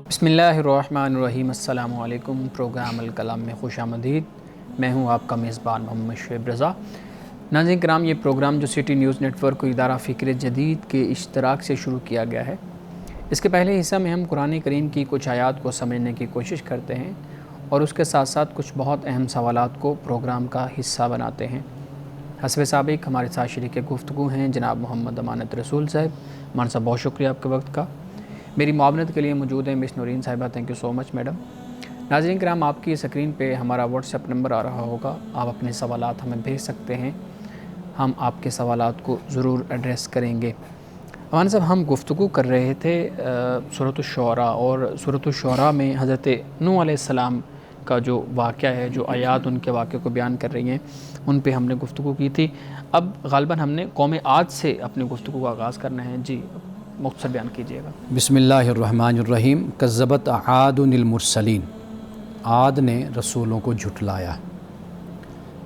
بسم اللہ الرحمن الرحیم۔ السلام علیکم۔ پروگرام الکلام میں خوش آمدید۔ میں ہوں آپ کا میزبان محمد شعیب رضا۔ ناظرین کرام، یہ پروگرام جو سٹی نیوز نیٹ ورک کو ادارہ فکر جدید کے اشتراک سے شروع کیا گیا ہے، اس کے پہلے حصہ میں ہم قرآن کریم کی کچھ آیات کو سمجھنے کی کوشش کرتے ہیں اور اس کے ساتھ ساتھ کچھ بہت اہم سوالات کو پروگرام کا حصہ بناتے ہیں۔ حسب سابق ہمارے ساتھ شریک گفتگو ہیں جناب محمد امانت رسول صاحب۔ مان صاحب بہت شکریہ آپ کے وقت کا۔ میری معاونت کے لیے موجود ہیں مس نورین صاحبہ، thank you so much madam. ناظرین کرام، آپ کی اسکرین پہ ہمارا واٹس ایپ نمبر آ رہا ہوگا، آپ اپنے سوالات ہمیں بھیج سکتے ہیں، ہم آپ کے سوالات کو ضرور ایڈریس کریں گے۔ امان صاحب، ہم گفتگو کر رہے تھے سورۃ الشعراء، اور سورۃ الشعراء میں حضرت نوح علیہ السلام کا جو واقعہ ہے، جو آیات ان کے واقعے کو بیان کر رہی ہیں، ان پہ ہم نے گفتگو کی تھی۔ اب غالباً ہم نے قوم عاد سے اپنی گفتگو کا آغاز کرنا ہے۔ جی مختصر بیان کیجیے گا۔ بسم اللہ الرحمن الرحیم۔ کذبت عاد المرسلین، عاد نے رسولوں کو جھٹلایا۔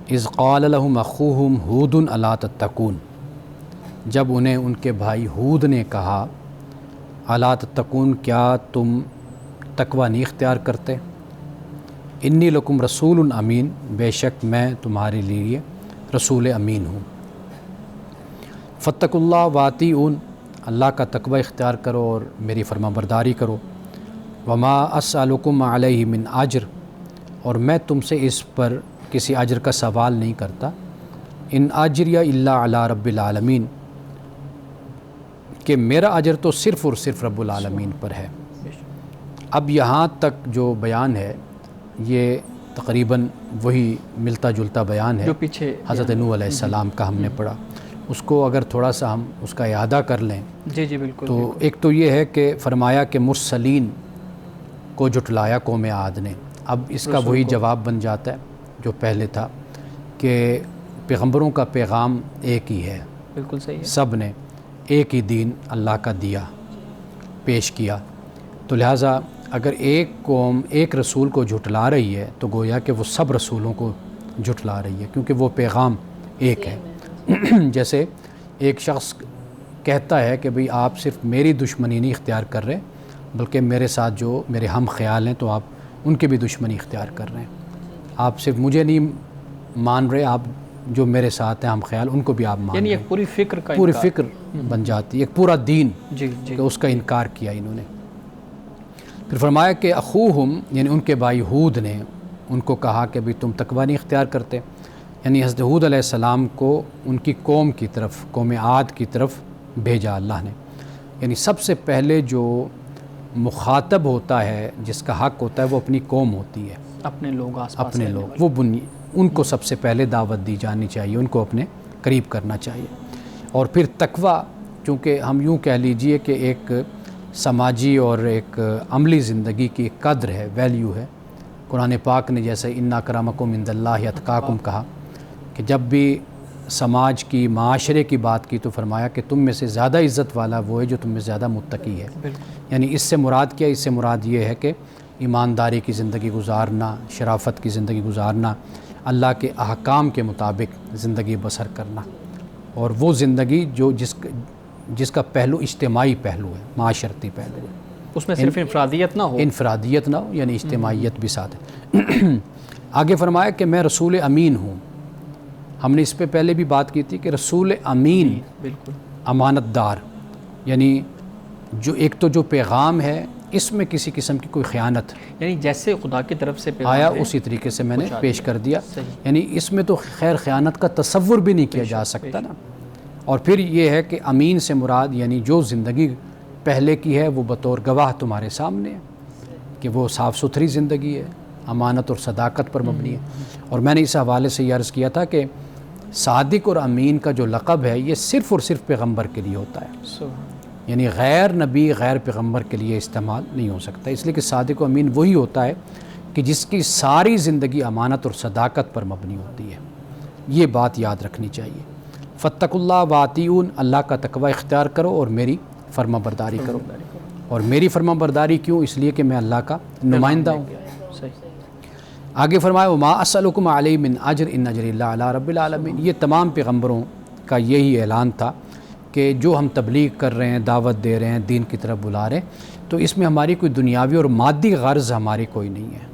اذ قال لهم اخوهم ہود الا تتقون، جب انہیں ان کے بھائی ہود نے کہا الا تتقون، کیا تم تقوی نہیں اختیار کرتے؟ انی لکم رسول امین، بے شک میں تمہارے لیے رسول امین ہوں۔ فاتقوا اللہ واطیعون، اللہ کا تقوی اختیار کرو اور میری فرما برداری کرو۔ وما اسألکم علیہ من اجر، اور میں تم سے اس پر کسی اجر کا سوال نہیں کرتا۔ ان اجریہ الا علی رب العالمین، کہ میرا اجر تو صرف اور صرف رب العالمین پر ہے۔ اب یہاں تک جو بیان ہے یہ تقریباً وہی ملتا جلتا بیان ہے جو پیچھے حضرت نوح علیہ السلام کا ہم نے پڑھا۔ اس کو اگر تھوڑا سا ہم اس کا اعادہ کر لیں جی بالکل، تو ایک تو یہ ہے کہ فرمایا کہ مرسلین کو جھٹلایا قوم عاد نے۔ اب اس کا وہی جواب بن جاتا ہے جو پہلے تھا کہ پیغمبروں کا پیغام ایک ہی ہے، بالکل صحیح ہے، سب نے ایک ہی دین اللہ کا دیا، پیش کیا۔ تو لہٰذا اگر ایک قوم ایک رسول کو جھٹلا رہی ہے تو گویا کہ وہ سب رسولوں کو جھٹلا رہی ہے، کیونکہ وہ پیغام ایک ہے۔ جیسے ایک شخص کہتا ہے کہ بھئی آپ صرف میری دشمنی نہیں اختیار کر رہے بلکہ میرے ساتھ جو میرے ہم خیال ہیں تو آپ ان کی بھی دشمنی اختیار کر رہے ہیں۔ آپ صرف مجھے نہیں مان رہے، آپ جو میرے ساتھ ہیں ہم خیال ان کو بھی آپ مان رہے ہیں۔ یعنی ایک پوری فکر کا پوری فکر بن جاتی ہے، ایک پورا دین جی کہ اس کا انکار کیا انہوں نے۔ پھر فرمایا کہ اخوہم، یعنی ان کے بھائی ہود نے ان کو کہا کہ بھئی تم تقوی نہیں اختیار کرتے، یعنی حضرت ہود علیہ السلام کو ان کی قوم کی طرف، قوم عاد کی طرف بھیجا اللہ نے۔ یعنی سب سے پہلے جو مخاطب ہوتا ہے، جس کا حق ہوتا ہے، وہ اپنی قوم ہوتی ہے، اپنے لوگ، آس پاس اپنے لوگ، وہ ان کو سب سے پہلے دعوت دی جانی چاہیے، ان کو اپنے قریب کرنا چاہیے۔ اور پھر تقوی، چونکہ ہم یوں کہہ لیجئے کہ ایک سماجی اور ایک عملی زندگی کی ایک قدر ہے، ویلیو ہے۔ قرآن پاک نے جیسے ان اکرمکم عند اللہ اتقاکم کہا کہ جب بھی سماج کی، معاشرے کی بات کی تو فرمایا کہ تم میں سے زیادہ عزت والا وہ ہے جو تم میں زیادہ متقی ہے۔ یعنی اس سے مراد کیا؟ اس سے مراد یہ ہے کہ ایمانداری کی زندگی گزارنا، شرافت کی زندگی گزارنا، اللہ کے احکام کے مطابق زندگی بسر کرنا، اور وہ زندگی جو جس کا پہلو اجتماعی پہلو ہے، معاشرتی پہلو ہے، اس میں صرف انفرادیت نہ ہو، انفرادیت نہ ہو، یعنی اجتماعیت بھی ساتھ ہے۔ آگے فرمایا کہ میں رسول امین ہوں۔ ہم نے اس پہ پہلے بھی بات کی تھی کہ رسول امین، بالکل امانت دار، یعنی جو ایک تو جو پیغام ہے اس میں کسی قسم کی کوئی خیانت، یعنی جیسے خدا کی طرف سے پیغام آیا ہے اسی طریقے سے میں نے پیش کر دیا۔ صحیح۔ یعنی اس میں تو خیر خیانت کا تصور بھی نہیں کیا جا سکتا نا۔ اور پھر یہ ہے کہ امین سے مراد یعنی جو زندگی پہلے کی ہے وہ بطور گواہ تمہارے سامنے ہے کہ وہ صاف ستھری زندگی ہے، امانت اور صداقت پر مبنی ہے۔ اور میں نے اس حوالے سے یہ عرض کیا تھا کہ صادق اور امین کا جو لقب ہے یہ صرف اور صرف پیغمبر کے لیے ہوتا ہے، یعنی غیر نبی، غیر پیغمبر کے لیے استعمال نہیں ہو سکتا، اس لیے کہ صادق و امین وہی ہوتا ہے کہ جس کی ساری زندگی امانت اور صداقت پر مبنی ہوتی ہے۔ یہ بات یاد رکھنی چاہیے۔ فاتقوا اللہ واطیعون، اللہ کا تقوی اختیار کرو اور میری فرما برداری کرو۔ اور میری فرما برداری کیوں؟ اس لیے کہ میں اللہ کا نمائندہ ہوں۔ آگے فرمایا وما اسألکم علیہ من اجر ان اجری اللہ علی رب العالمین۔ یہ تمام پیغمبروں کا یہی اعلان تھا کہ جو ہم تبلیغ کر رہے ہیں، دعوت دے رہے ہیں، دین کی طرف بلا رہے ہیں، تو اس میں ہماری کوئی دنیاوی اور مادی غرض ہماری کوئی نہیں ہے۔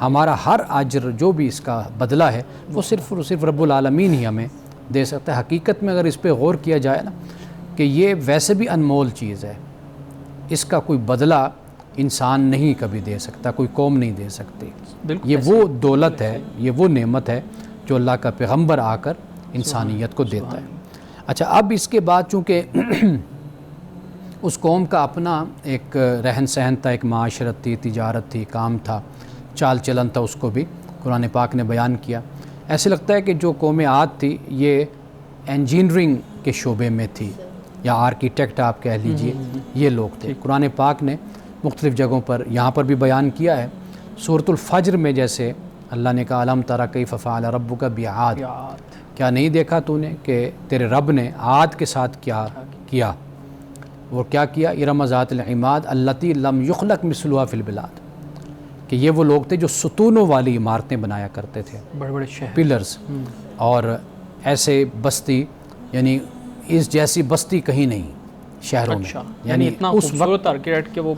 ہمارا ہر اجر جو بھی اس کا بدلہ ہے وہ صرف اور صرف رب العالمین ہی ہمیں دے سکتا ہے۔ حقیقت میں اگر اس پہ غور کیا جائے نا کہ یہ ویسے بھی انمول چیز ہے، اس کا کوئی بدلہ انسان نہیں کبھی دے سکتا، کوئی قوم نہیں دے سکتی۔ یہ وہ دولت ہے، یہ وہ نعمت ہے جو اللہ کا پیغمبر آ کر انسانیت کو دیتا ہے۔ اچھا، اب اس کے بعد چونکہ اس قوم کا اپنا ایک رہن سہن تھا، ایک معاشرت تھی، تجارت تھی، کام تھا، چال چلن تھا، اس کو بھی قرآن پاک نے بیان کیا۔ ایسے لگتا ہے کہ جو قوم عاد تھی یہ انجینئرنگ کے شعبے میں تھی، یا آرکیٹیکٹ آپ کہہ لیجئے، یہ لوگ تھے۔ قرآن پاک نے مختلف جگہوں پر یہاں پر بھی بیان کیا ہے۔ سورۃ الفجر میں جیسے اللہ نے کہا الم تر کیف فعل ربک بعاد، کیا نہیں دیکھا تو نے کہ تیرے رب نے عاد کے ساتھ کیا کیا، اور کیا کیا، ارم ذات العماد التی لم یخلق مثلها فی البلاد، کہ یہ وہ لوگ تھے جو ستونوں والی عمارتیں بنایا کرتے تھے، بڑے بڑے شہر، پلرز، اور ایسے بستی یعنی اس جیسی بستی کہیں نہیں شہروں میں، یعنی اتنا خوبصورت آرکیٹیکٹ کہ وہ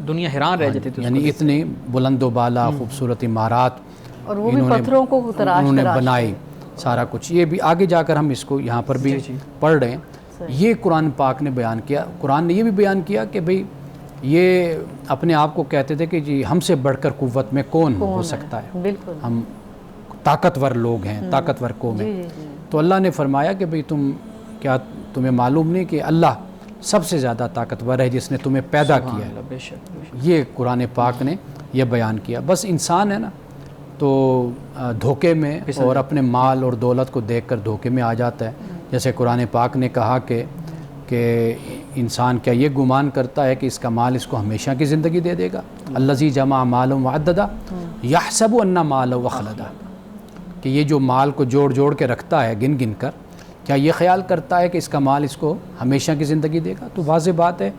دنیا حیران رہ جاتی تھی، یعنی اتنے بلند و بالا خوبصورت عمارات اور وہ بھی پتھروں کو انہوں نے بنائی، سارا کچھ۔ یہ بھی آگے جا کر ہم اس کو یہاں پر بھی پڑھ رہے ہیں۔ یہ قرآن پاک نے بیان کیا۔ قرآن نے یہ بھی بیان کیا کہ بھئی یہ اپنے آپ کو کہتے تھے کہ جی ہم سے بڑھ کر قوت میں کون ہو سکتا ہے، بالکل ہم طاقتور لوگ ہیں، طاقتور قوم ہیں۔ تو اللہ نے فرمایا کہ بھئی کیا تمہیں معلوم نہیں کہ اللہ سب سے زیادہ طاقتور ہے جس نے تمہیں پیدا کیا ہے۔ یہ قرآن پاک نے یہ بیان کیا۔ بس انسان ہے نا تو دھوکے میں اور اپنے مال اور دولت کو دیکھ کر دھوکے میں آ جاتا ہے۔ جیسے قرآن پاک نے کہا کہ انسان کیا یہ گمان کرتا ہے کہ اس کا مال اس کو ہمیشہ کی زندگی دے دے گا، الذی جمع مالا وعددا یحسب ان مالہ اخلدا، کہ یہ جو مال کو جوڑ جوڑ کے رکھتا ہے گن گن کر، کیا یہ خیال کرتا ہے کہ اس کا مال اس کو ہمیشہ کی زندگی دے گا؟ تو واضح بات ہے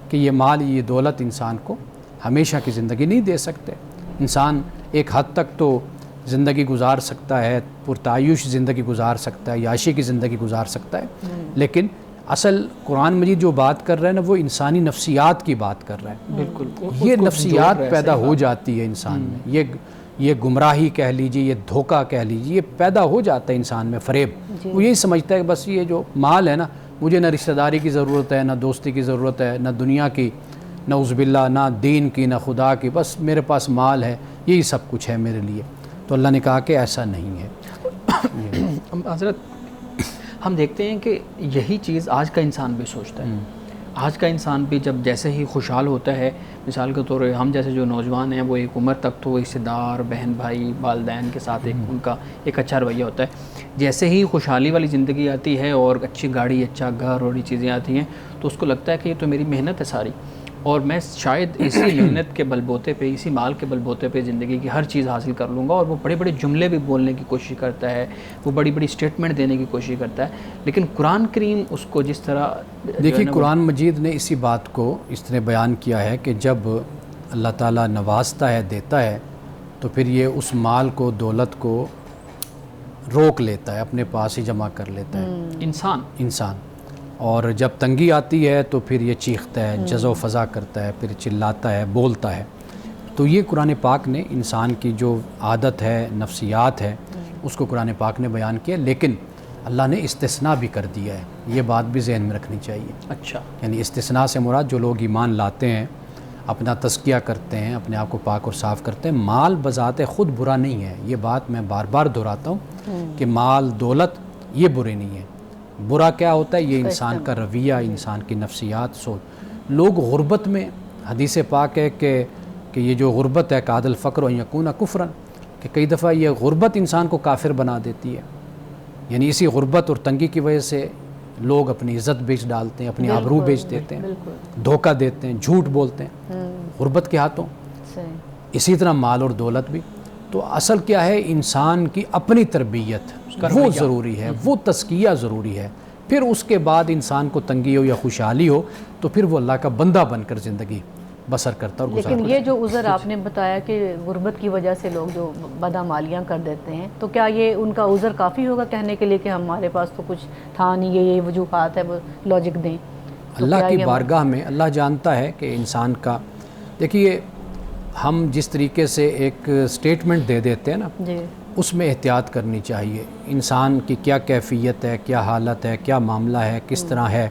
کہ یہ مال، یہ دولت انسان کو ہمیشہ کی زندگی نہیں دے سکتے۔ انسان ایک حد تک تو زندگی گزار سکتا ہے، پرتعیش زندگی گزار سکتا ہے، عیاشی کی زندگی گزار سکتا ہے، لیکن اصل قرآن مجید جو بات کر رہا ہے نا وہ انسانی نفسیات کی بات کر رہا ہے۔ بالکل، یہ نفسیات پیدا ہو جاتی ہے انسان میں، یہ گمراہی کہہ لیجیے، یہ دھوکہ کہہ لیجیے، یہ پیدا ہو جاتا ہے انسان میں، فریب۔ وہ یہی سمجھتا ہے کہ بس یہ جو مال ہے نا، مجھے نہ رشتہ داری کی ضرورت ہے، نہ دوستی کی ضرورت ہے، نہ دنیا کی، نعوذ باللہ، نہ دین کی، نہ خدا کی، بس میرے پاس مال ہے، یہی سب کچھ ہے میرے لیے۔ تو اللہ نے کہا کہ ایسا نہیں ہے۔ حضرت ہم دیکھتے ہیں کہ یہی چیز آج کا انسان بھی سوچتا ہے۔ آج کا انسان بھی جب جیسے ہی خوشحال ہوتا ہے، مثال کے طور پر ہم جیسے جو نوجوان ہیں وہ ایک عمر تک تو رشتہ دار، بہن بھائی، والدین کے ساتھ ان کا ایک اچھا رویہ ہوتا ہے۔ جیسے ہی خوشحالی والی زندگی آتی ہے اور اچھی گاڑی، اچھا گھر اور یہ چیزیں آتی ہیں تو اس کو لگتا ہے کہ یہ تو میری محنت ہے ساری، اور میں شاید اسی محنت کے بل بوتے پہ، اسی مال کے بل بوتے پہ زندگی کی ہر چیز حاصل کر لوں گا، اور وہ بڑے بڑے جملے بھی بولنے کی کوشش کرتا ہے، وہ بڑی بڑی سٹیٹمنٹ دینے کی کوشش کرتا ہے۔ لیکن قرآن کریم اس کو جس طرح دیکھیے قرآن مجید نے اسی بات کو اس طرح بیان کیا ہے کہ جب اللہ تعالیٰ نوازتا ہے، دیتا ہے، تو پھر یہ اس مال کو، دولت کو روک لیتا ہے، اپنے پاس ہی جمع کر لیتا ہے انسان، اور جب تنگی آتی ہے تو پھر یہ چیختا ہے، جزع و فضا کرتا ہے، پھر چلاتا ہے، بولتا ہے۔ تو یہ قرآن پاک نے انسان کی جو عادت ہے، نفسیات ہے، اس کو قرآن پاک نے بیان کیا، لیکن اللہ نے استثناء بھی کر دیا ہے۔ یہ بات بھی ذہن میں رکھنی چاہیے۔ اچھا، یعنی استثناء سے مراد جو لوگ ایمان لاتے ہیں، اپنا تزکیہ کرتے ہیں، اپنے آپ کو پاک اور صاف کرتے ہیں، مال بذات خود برا نہیں ہے۔ یہ بات میں بار بار دہراتا ہوں کہ مال، دولت یہ برے نہیں ہے۔ برا کیا ہوتا ہے؟ یہ انسان کا رویہ، انسان کی نفسیات، سوچ۔ لوگ غربت میں، حدیث پاک ہے کہ یہ جو غربت ہے قاد الفقر ان یکون کفرا، کہ کئی دفعہ یہ غربت انسان کو کافر بنا دیتی ہے۔ یعنی اسی غربت اور تنگی کی وجہ سے لوگ اپنی عزت بیچ ڈالتے ہیں، اپنی آبرو بیچ دیتے ہیں، دھوکہ دیتے ہیں، جھوٹ بولتے ہیں غربت کے ہاتھوں۔ اسی طرح مال اور دولت بھی۔ تو اصل کیا ہے؟ انسان کی اپنی تربیت وہ ضروری ہے، وہ تزکیہ ضروری ہے۔ پھر اس کے بعد انسان کو تنگی ہو یا خوشحالی ہو تو پھر وہ اللہ کا بندہ بن کر زندگی بسر کرتا اور گزارتا. لیکن یہ جو عذر آپ نے بتایا کہ غربت کی وجہ سے لوگ جو بدعمالیاں کر دیتے ہیں، تو کیا یہ ان کا عذر کافی ہوگا کہنے کے لیے کہ ہمارے پاس تو کچھ تھا نہیں، یہ وجوہات ہے، وہ لاجک دیں؟ اللہ کی بارگاہ میں اللہ جانتا ہے کہ انسان کا، دیکھیے ہم جس طریقے سے ایک سٹیٹمنٹ دے دیتے ہیں نا، جی، اس میں احتیاط کرنی چاہیے. انسان کی کیا کیفیت ہے، کیا حالت ہے، کیا معاملہ ہے، کس طرح ہے،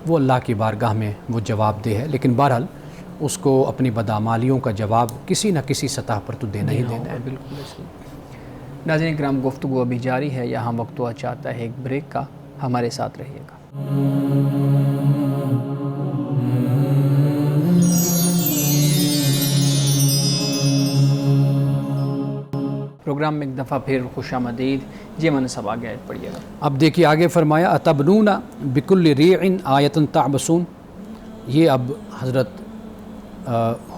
وہ اللہ کی بارگاہ میں وہ جواب دہ ہے. لیکن بہرحال اس کو اپنی بدعمالیوں کا جواب کسی نہ کسی سطح پر تو دینا ہی دینا ہے. بالکل. ناظرین کرام، گفتگو ابھی جاری ہے، یہاں وقت ہوا چاہتا ہے ایک بریک کا، ہمارے ساتھ رہیے گا. پروگرام میں ایک دفعہ پھر خوش آمدید. جی من صاحب آگے آیت پڑھیے گا. اب دیکھیے آگے فرمایا اتبنون بکل ریع آیۃ تعبسون. یہ اب حضرت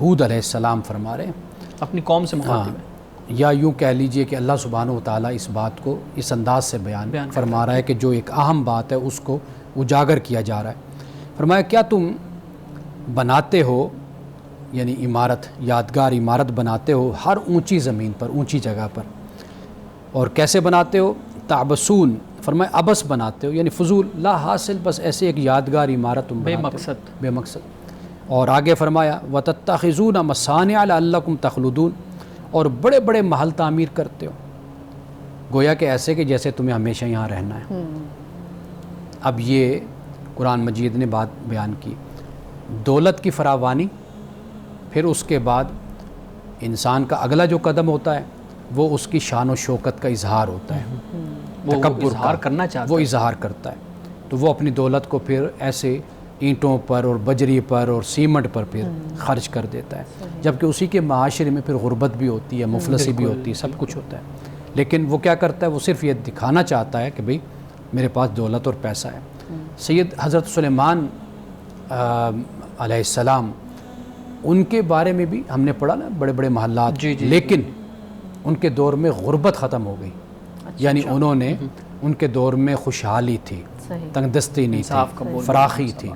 ہود علیہ السلام فرما رہے ہیں، اپنی قوم سے مخاطب ہے. یا یوں کہہ لیجئے کہ اللہ سبحانہ و تعالیٰ اس بات کو اس انداز سے بیان فرما رہا ہے کہ جو ایک اہم بات ہے اس کو اجاگر کیا جا رہا ہے. فرمایا کیا تم بناتے ہو، یعنی عمارت، یادگار عمارت بناتے ہو ہر اونچی زمین پر، اونچی جگہ پر، اور کیسے بناتے ہو؟ تعبسون، فرمایا ابس بناتے ہو، یعنی فضول، لا حاصل، بس ایسے ایک یادگار عمارت تم بے بناتے ہو، مقصد. بے مقصد. اور آگے فرمایا وَتَتَّخِذُونَ مَصَانِعَ لَعَلَّكُمْ تَخْلُدُونَ، اور بڑے بڑے محل تعمیر کرتے ہو، گویا کہ ایسے کہ جیسے تمہیں ہمیشہ یہاں رہنا ہے. اب یہ قرآن مجید نے بات بیان کی، دولت کی فراوانی، پھر اس کے بعد انسان کا اگلا جو قدم ہوتا ہے وہ اس کی شان و شوکت کا اظہار ہوتا ہے. وہ تکبر اظہار کا کرنا چاہتا وہ ہے. اظہار کرتا ہے، تو وہ اپنی دولت کو پھر ایسے اینٹوں پر اور بجری پر اور سیمنٹ پر پھر خرچ کر دیتا ہے، جبکہ اسی کے معاشرے میں پھر غربت بھی ہوتی ہے، مفلسی بھی ہوتی ہے، سب کچھ ہوتا ہے. لیکن وہ کیا کرتا ہے؟ وہ صرف یہ دکھانا چاہتا ہے کہ بھئی میرے پاس دولت اور پیسہ ہے. سید حضرت سلیمان علیہ السلام، ان کے بارے میں بھی ہم نے پڑھا نا، بڑے بڑے محلات، لیکن ان کے دور میں غربت ختم ہو گئی. یعنی انہوں نے، ان کے دور میں خوشحالی تھی، تنگ دستی نہیں تھی، فراخی تھی.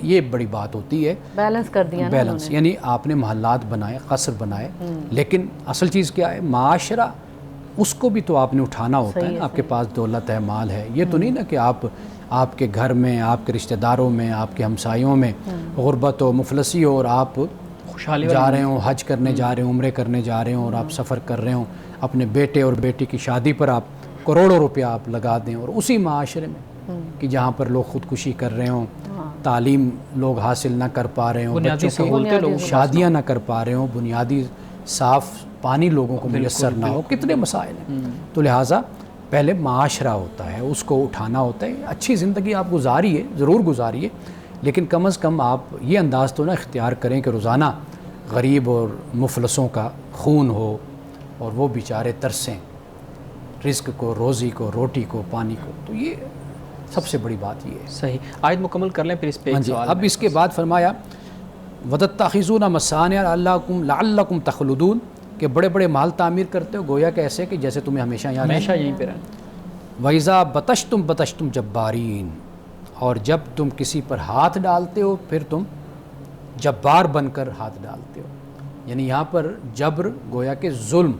یہ بڑی بات ہوتی ہے، بیلنس کر دیا نا بیلنس. یعنی آپ نے محلات بنائے، قصر بنائے، لیکن اصل چیز کیا ہے؟ معاشرہ، اس کو بھی تو آپ نے اٹھانا ہوتا ہے نا. آپ کے پاس دولت ہے، مال ہے، یہ تو نہیں نا کہ آپ کے گھر میں، آپ کے رشتہ داروں میں، آپ کے ہمسایوں میں غربت ہو، مفلسی ہو، اور آپ خوشحالی جا رہے ہوں، حج کرنے جا رہے ہوں، عمرے کرنے جا رہے ہوں، اور آپ سفر کر رہے ہوں، اپنے بیٹے اور بیٹی کی شادی پر آپ کروڑوں روپیہ آپ لگا دیں، اور اسی معاشرے میں کہ جہاں پر لوگ خودکشی کر رہے ہوں، تعلیم لوگ حاصل نہ کر پا رہے ہوں، بنیادی بچوں سہولتیں لوگوں کی شادیاں نہ کر پا رہے ہوں، بنیادی صاف پانی لوگوں کو میسر نہ ہو، کتنے مسائل ہیں. تو لہٰذا پہلے معاشرہ ہوتا ہے، اس کو اٹھانا ہوتا ہے. اچھی زندگی آپ گزاریے، ضرور گزاریے، لیکن کم از کم آپ یہ انداز تو نہ اختیار کریں کہ روزانہ غریب اور مفلسوں کا خون ہو اور وہ بیچارے ترسیں رزق کو، روزی کو، روٹی کو، پانی کو. تو یہ سب سے بڑی بات یہ ہے. صحیح. آیت مکمل کر لیں پھر اس پہ ایک سوال. اب اس کے بعد فرمایا وَتَتَّخِذُونَ مَصَانِعَ لَعَلَّكُمْ تَخْلُدُونَ، کہ بڑے بڑے محل تعمیر کرتے ہو، گویا کہ ایسے کہ جیسے تمہیں ہمیشہ یہیں پہ رہنا. وَإِذَا بَطَشْتُمْ بَطَشْتُمْ جَبَّارِينَ، اور جب تم کسی پر ہاتھ ڈالتے ہو پھر تم جبار بن کر ہاتھ ڈالتے ہو. یعنی یہاں پر جبر گویا کہ ظلم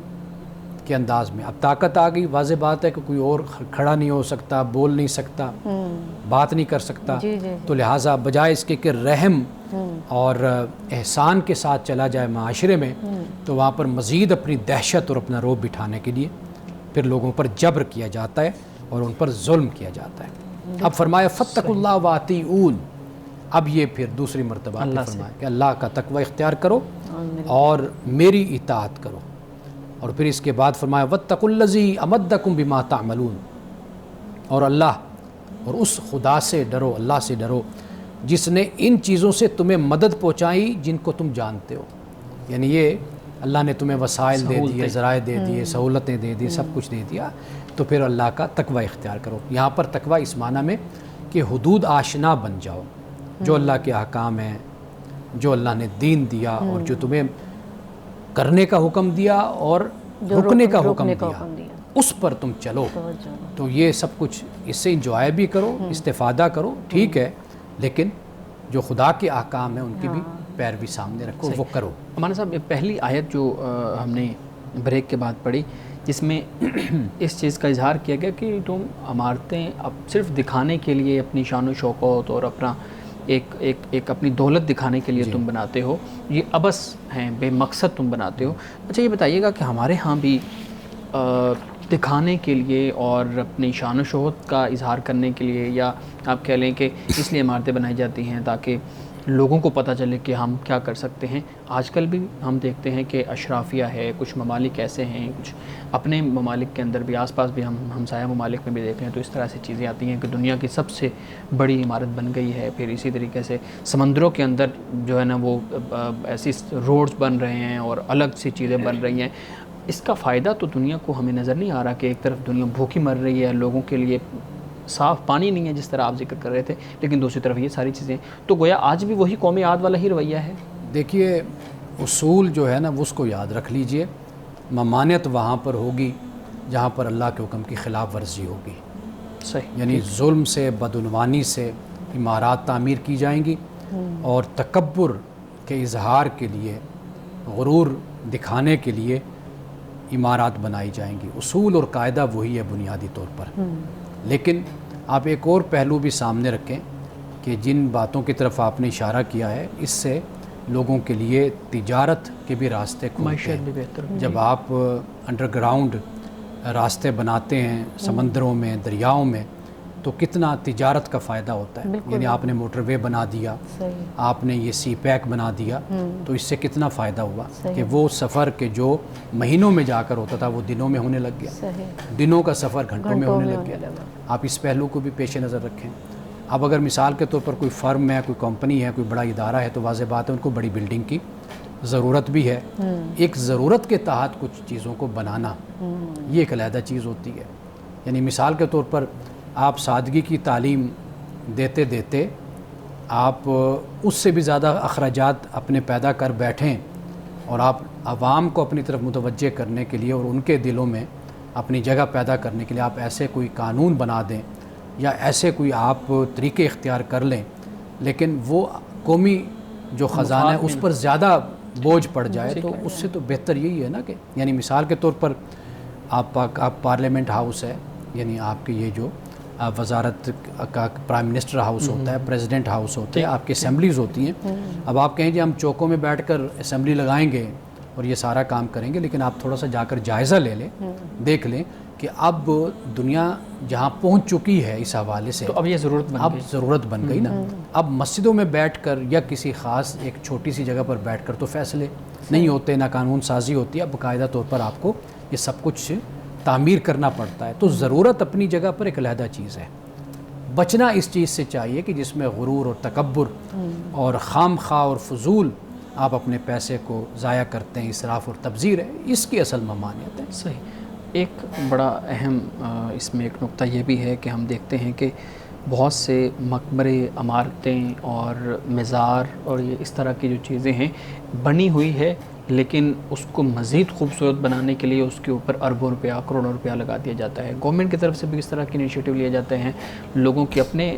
کے انداز میں. اب طاقت آ گئی، واضح بات ہے کہ کوئی اور کھڑا نہیں ہو سکتا، بول نہیں سکتا، بات نہیں کر سکتا. تو لہٰذا بجائے اس کے کہ رحم اور احسان کے ساتھ چلا جائے معاشرے میں، تو وہاں پر مزید اپنی دہشت اور اپنا روب بٹھانے کے لیے پھر لوگوں پر جبر کیا جاتا ہے اور ان پر ظلم کیا جاتا ہے. اب فرمایا فَاتَّقُوا اللَّهَ وَأَطِیعُونِ. اب یہ پھر دوسری مرتبہ فرمایا کہ اللہ کا تقوی اختیار کرو اور میری اطاعت کرو. اور پھر اس کے بعد فرمایا وَاتَّقُوا الَّذِی أَمَدَّکُم بِمَا تَعْمَلُونَ، اور اللہ اور اس خدا سے ڈرو، اللہ سے ڈرو جس نے ان چیزوں سے تمہیں مدد پہنچائی جن کو تم جانتے ہو. یعنی یہ اللہ نے تمہیں وسائل دے دیے، ذرائع دے دیے، سہولتیں دے دی، سب کچھ دے دیا، تو پھر اللہ کا تقوی اختیار کرو. یہاں پر تقوی اس معنی میں کہ حدود آشنا بن جاؤ، جو اللہ کے احکام ہیں، جو اللہ نے دین دیا اور جو تمہیں کرنے کا حکم دیا اور رکنے کا حکم دیا، اس پر تم چلو. تو یہ سب کچھ اس سے انجوائے بھی کرو، استفادہ کرو، ٹھیک ہے، لیکن جو خدا کے احکام ہیں ان کی بھی پیروی سامنے رکھو، وہ کرو۔ ہمارا صاحب پہلی آیت جو ہم نے بریک کے بعد پڑھی جس میں اس چیز کا اظہار کیا گیا کہ تم عمارتیں اب صرف دکھانے کے لیے اپنی شان و شوکت اور اپنا ایک اپنی دولت دکھانے کے لیے تم بناتے ہو، یہ عبث ہیں، بے مقصد تم بناتے ہو۔ اچھا یہ بتائیے گا کہ ہمارے ہاں بھی دکھانے کے لیے اور اپنی شان و شوکت کا اظہار کرنے کے لیے، یا آپ کہہ لیں کہ اس لیے عمارتیں بنائی جاتی ہیں تاکہ لوگوں کو پتہ چلے کہ ہم کیا کر سکتے ہیں، آج کل بھی ہم دیکھتے ہیں کہ اشرافیہ ہے، کچھ ممالک ایسے ہیں، کچھ اپنے ممالک کے اندر بھی، آس پاس بھی ہم ہمسایہ ممالک میں بھی دیکھتے ہیں تو اس طرح سے چیزیں آتی ہیں کہ دنیا کی سب سے بڑی عمارت بن گئی ہے، پھر اسی طریقے سے سمندروں کے اندر جو ہے نا وہ ایسی روڈز بن رہے ہیں اور الگ سی چیزیں بن رہی ہیں۔ اس کا فائدہ تو دنیا کو ہمیں نظر نہیں آ رہا کہ ایک طرف دنیا بھوکی مر رہی ہے، لوگوں کے لیے صاف پانی نہیں ہے جس طرح آپ ذکر کر رہے تھے، لیکن دوسری طرف یہ ساری چیزیں، تو گویا آج بھی وہی قوم یاد والا ہی رویہ ہے۔ دیکھیے اصول جو ہے نا اس کو یاد رکھ لیجئے، ممانعت وہاں پر ہوگی جہاں پر اللہ کے حکم کی خلاف ورزی ہوگی، صحیح، یعنی ظلم سے، بدعنوانی سے عمارات تعمیر کی جائیں گی اور تکبر کے اظہار کے لیے، غرور دکھانے کے لیے عمارات بنائی جائیں گی۔ اصول اور قاعدہ وہی ہے بنیادی طور پر، لیکن آپ ایک اور پہلو بھی سامنے رکھیں کہ جن باتوں کی طرف آپ نے اشارہ کیا ہے اس سے لوگوں کے لیے تجارت کے بھی راستے کھلتے معیشت بھی ہیں۔ بہتر جب آپ انڈر گراؤنڈ راستے بناتے ہیں سمندروں میں، دریاؤں میں، تو کتنا تجارت کا فائدہ ہوتا ہے۔ یعنی آپ نے موٹر وے بنا دیا، آپ نے یہ سی پیک بنا دیا، تو اس سے کتنا فائدہ ہوا کہ وہ سفر کے جو مہینوں میں جا کر ہوتا تھا وہ دنوں میں ہونے لگ گیا، دنوں کا سفر گھنٹوں میں ہونے لگ گیا۔ آپ اس پہلو کو بھی پیش نظر رکھیں۔ اب اگر مثال کے طور پر کوئی فرم ہے، کوئی کمپنی ہے، کوئی بڑا ادارہ ہے، تو واضح بات ہے ان کو بڑی بلڈنگ کی ضرورت بھی ہے۔ ایک ضرورت کے تحت کچھ چیزوں کو بنانا یہ ایک علیحدہ چیز ہوتی ہے۔ یعنی مثال کے طور پر آپ سادگی کی تعلیم دیتے دیتے آپ اس سے بھی زیادہ اخراجات اپنے پیدا کر بیٹھیں اور آپ عوام کو اپنی طرف متوجہ کرنے کے لیے اور ان کے دلوں میں اپنی جگہ پیدا کرنے کے لیے آپ ایسے کوئی قانون بنا دیں یا ایسے کوئی آپ طریقے اختیار کر لیں، لیکن وہ قومی جو خزانہ ہے اس پر زیادہ بوجھ پڑ جائے، تو اس سے تو بہتر یہی ہے نا کہ یعنی مثال کے طور پر آپ پارلیمنٹ ہاؤس ہے، یعنی آپ کے یہ جو وزارت کا پرائم منسٹر ہاؤس ہوتا ہے، پریزیڈنٹ ہاؤس ہوتا ہے، آپ کی اسمبلیز ہوتی ہیں۔ اب آپ کہیں جی ہم چوکوں میں بیٹھ کر اسمبلی لگائیں گے اور یہ سارا کام کریں گے، لیکن آپ تھوڑا سا جا کر جائزہ لے لیں، دیکھ لیں کہ اب دنیا جہاں پہنچ چکی ہے اس حوالے سے، تو اب یہ ضرورت بن گئی نا۔ اب مسجدوں میں بیٹھ کر یا کسی خاص ایک چھوٹی سی جگہ پر بیٹھ کر تو فیصلے نہیں ہوتے، نہ قانون سازی ہوتی ہے، اب باقاعدہ طور پر آپ کو یہ سب کچھ تعمیر کرنا پڑتا ہے۔ تو ضرورت اپنی جگہ پر ایک علیحدہ چیز ہے، بچنا اس چیز سے چاہیے کہ جس میں غرور اور تکبر اور خام خواہ اور فضول آپ اپنے پیسے کو ضائع کرتے ہیں، اسراف اور تبذیر ہے، اس کی اصل ممانعت ہے۔ صحیح۔ ایک بڑا اہم اس میں ایک نقطہ یہ بھی ہے کہ ہم دیکھتے ہیں کہ بہت سے مقبرے، عمارتیں اور مزار اور یہ اس طرح کی جو چیزیں ہیں بنی ہوئی ہے، لیکن اس کو مزید خوبصورت بنانے کے لیے اس کے اوپر اربوں روپیہ، کروڑوں روپیہ لگا دیا جاتا ہے۔ گورنمنٹ کی طرف سے بھی اس طرح کے انیشیٹو لیے جاتے ہیں، لوگوں کے اپنے